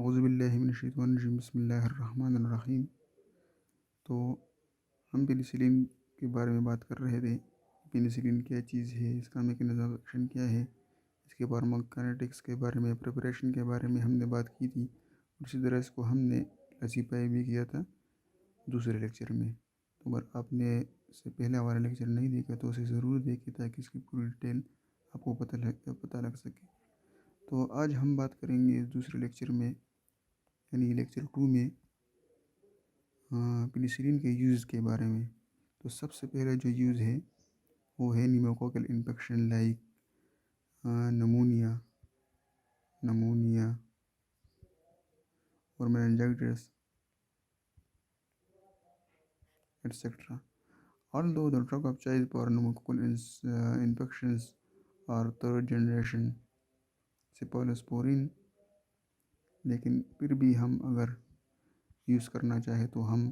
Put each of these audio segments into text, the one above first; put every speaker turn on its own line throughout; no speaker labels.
औज़ुबिल्लाहि मिनश्शैतानिर्रजीम बिस्मिल्लाहिर्रहमानिर्रहीम। तो हम पेनिसिलिन के बारे में बात कर रहे थे। पेनिसिलिन क्या चीज़ है, इसका मैकेनिज़्म ऑफ एक्शन क्या है, इसके फार्माकोकाइनेटिक्स के बारे में, प्रिपरेशन के बारे में हमने बात की थी। उसी तरह इसको हमने क्लासीफाई भी किया था दूसरे लेक्चर में। तो अगर आपने इससे पहले हमारा लेक्चर नहीं देखा तो उसे ज़रूर देखें ताकि इसकी पूरी डिटेल आपको पता लग सके। तो आज हम बात करेंगे इस दूसरे लेक्चर में यानी लेक्चर 2 में पेनिसिलिन के यूज़ के बारे में। तो सबसे पहला जो यूज़ है वो है न्यूमोकोकल इन्फेक्शन लाइक नमूनिया और meningitis etc. Although the drug of choice for pneumococcal infections are third generation cephalosporin, लेकिन फिर भी हम अगर यूज़ करना चाहे तो हम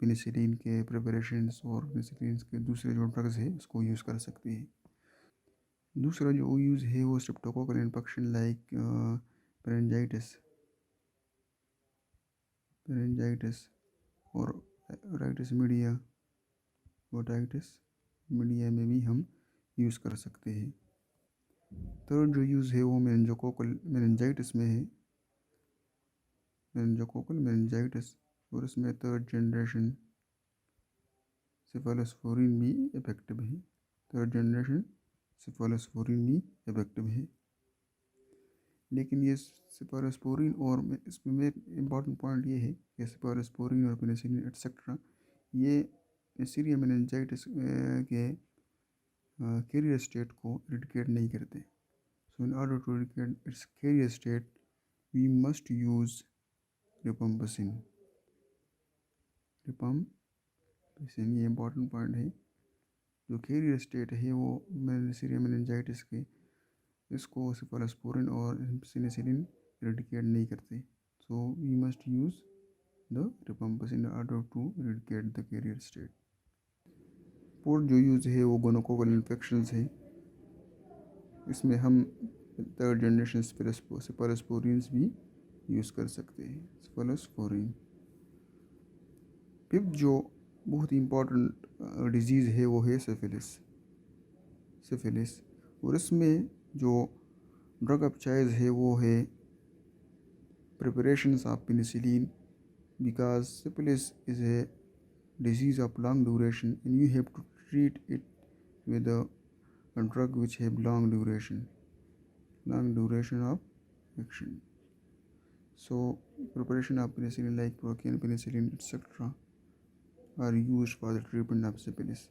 पेनिसिलिन के प्रिपरेशंस और पेनिसिलिन के दूसरे जो ड्रग्स है उसको यूज़ कर सकते हैं। दूसरा जो यूज़ है वो स्ट्रेप्टोकोकल इन्फेक्शन लाइक पेनिंजाइटिस और ओटाइटिस मीडिया में भी हम यूज़ कर सकते हैं। थर्ड जो यूज़ है वो मेनिंजाइटिस में है, मेनिंजाइटिस, और इसमें थर्ड जनरेशन सेफालोस्पोरिन भी इफेक्टिव है। लेकिन ये सेफालोस्पोरिन और इसमें इम्पॉर्टेंट पॉइंट ये है कि सेफालोस्पोरिन और पेनिसिलिन एटसेट्रा ये सीरिया मेनिंजाइटिस के कैरियर स्टेट को इरिडिकेट नहीं करते। So in order to eradicate its carrier state we must use rifampicin. ये इम्पॉर्टेंट पॉइंट है। जो कैरियर स्टेट है वो सीरिया मेनिंजाइटिस के इसको सेफालोस्पोरिन और पेनिसिलिन इरिडिकेट नहीं करते। So we must use the rifampicin in order to eradicate the carrier state. Fourth जो यूज़ है वो गोनोकोकल इन्फेक्शंस है। इसमें हम थर्ड जनरेशन सेफालोस्पोरिन्स भी यूज़ कर सकते हैं। सेफालोस्पोरिन। फिफ्थ जो बहुत ही इम्पॉर्टेंट डिजीज़ है वो है सिफिलिस, और इसमें जो ड्रग ऑफ चॉइस है वो है preparations of penicillin, because syphilis is a disease of long duration and you have to treat it with a drug which have long duration of action. So preparation of penicillin like procaine, penicillin etc. are used for the treatment of syphilis,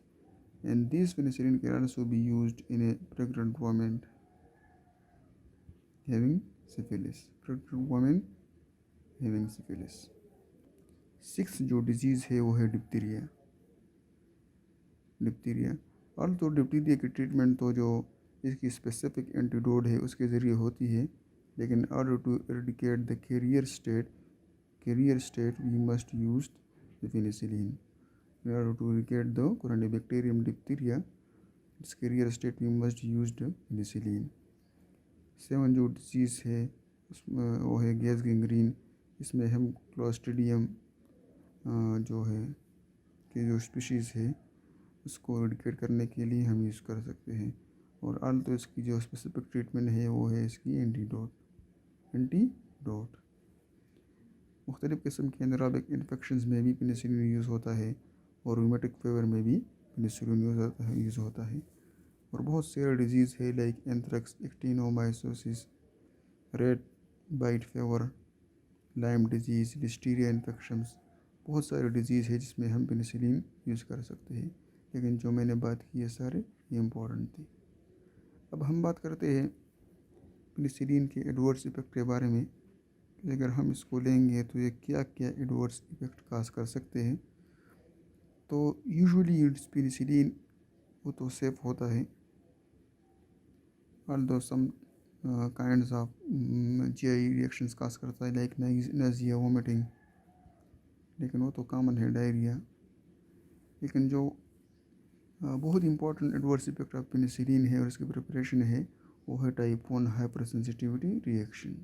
and these penicillin can also be used in a pregnant woman having syphilis. Six जो disease है वो है diphtheria. और तो diphtheria की treatment तो जो इसकी स्पेसिफिक एंटीडोट है उसके ज़रिए होती है, लेकिन order to eradicate the carrier state we must use the penicillin. In order to eradicate the Corynebacterium diphtheria, its carrier state we must use the penicillin। 7 जो डिजीज़ है उसमें वो है गैस गैंग्रीन। इसमें हम क्लोस्ट्रीडियम जो है कि जो स्पीशीज़ है उसको इरिडिकेट करने के लिए हम यूज़ कर सकते हैं। और आल तो इसकी जो स्पेसिफिक ट्रीटमेंट है वो है इसकी एंटीडोट। मुख्तलिफ़ किस्म के एनारोबिक इन्फेक्शंस में भी पेनिसिलिन यूज़ होता है और रूमेटिक फीवर में भी पेनिसिलिन यूज़ होता है। और बहुत सारे डिजीज़ है like anthrax, actinomycosis, rat bite fever, Lyme disease, listeria infections, बहुत सारे डिजीज़ है जिसमें हम पेनिसिलिन यूज़ कर सकते हैं। लेकिन जो मैंने बात की है सारे ये इम्पोर्टेंट थे। अब हम बात करते हैं पेनिसिलिन के एडवर्स इफेक्ट के बारे में। अगर हम इसको लेंगे तो ये क्या क्या एडवर्स इफेक्ट काज कर सकते हैं। तो यूजुअली पेनिसिलिन वो तो सेफ होता है, although some kinds of GI reactions काज करता है लाइक नाजिया, वोमिटिंग, लेकिन वो तो कॉमन है, डायरिया। लेकिन जो बहुत important adverse effect of penicillin है और इसकी प्रिपरेशन है वो है type 1 hyper sensitivity reaction.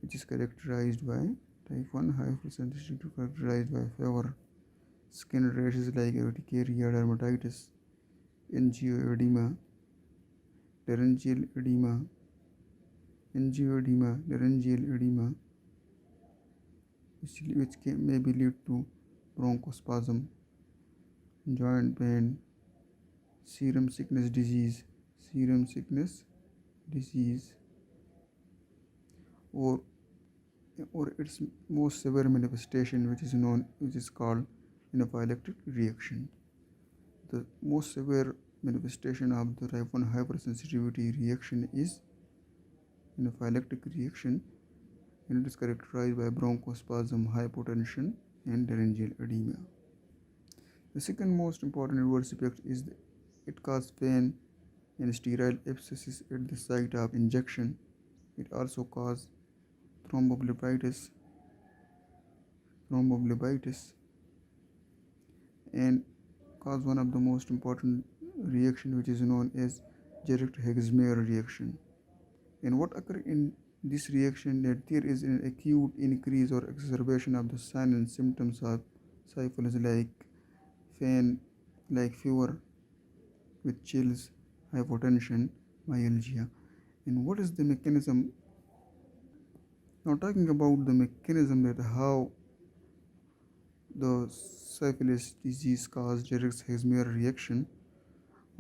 which is characterized by type 1 hypersensitivity characterized by fever, skin rashes like urticaria, dermatitis, angioedema, laryngeal edema, laryngeal edema, which may be lead to bronchospasm, joint pain, serum sickness disease, or its most severe manifestation, which is called anaphylactic reaction. The most severe manifestation of the type 1 hypersensitivity reaction is anaphylactic reaction, and it is characterized by bronchospasm, hypotension, and laryngeal edema. The second most important adverse effect is it causes pain and sterile abscesses at the site of injection. It also causes thrombophlebitis, and cause one of the most important reaction, which is known as direct Hexameter reaction. And what occurs in this reaction, that there is an acute increase or exacerbation of the signs and symptoms of syphilis, like fever with chills, hypotension, myalgia. And what is the mechanism? Now, talking about the mechanism, that how the syphilis disease causes direct Hexameter reaction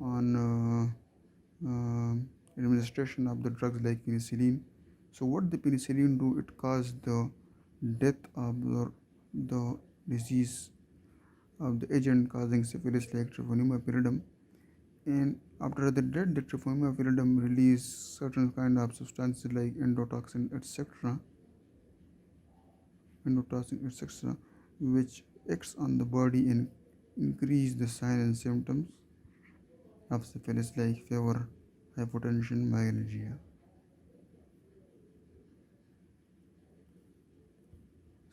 on administration of the drugs like penicillin. So what the penicillin do? It causes the death of the disease of the agent causing syphilis like Treponema pallidum, and after the death, the Treponema pallidum release certain kind of substances like endotoxin, etc., which acts on the body and increase the signs and symptoms of syphilis like fever, hypotension, myalgia.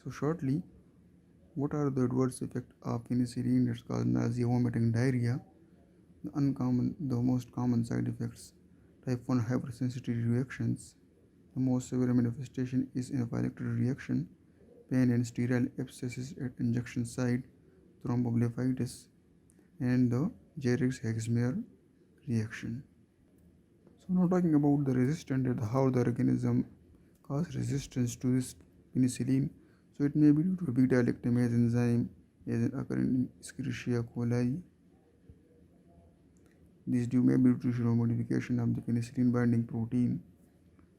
So shortly, what are the adverse effects of penicillin that cause nausea, vomiting, diarrhea? The most common side effects: type 1 hypersensitivity reactions. The most severe manifestation is anaphylactic reaction, pain and sterile abscesses at injection site, thrombophlebitis, and the Jarick's Hexameter reaction. So now talking about the resistance, and how the organism cause resistance to this penicillin. So it may be due to beta-lactamase enzyme as occurring in Escherichia coli. This may be due to modification of the penicillin binding protein,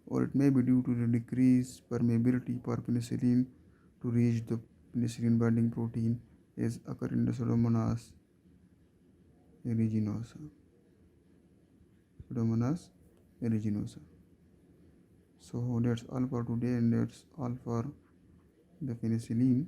or it may be due to the decreased permeability for penicillin to reach the penicillin binding protein as occur in the Pseudomonas aeruginosa. So that's all for today, and that's all for the penicillin.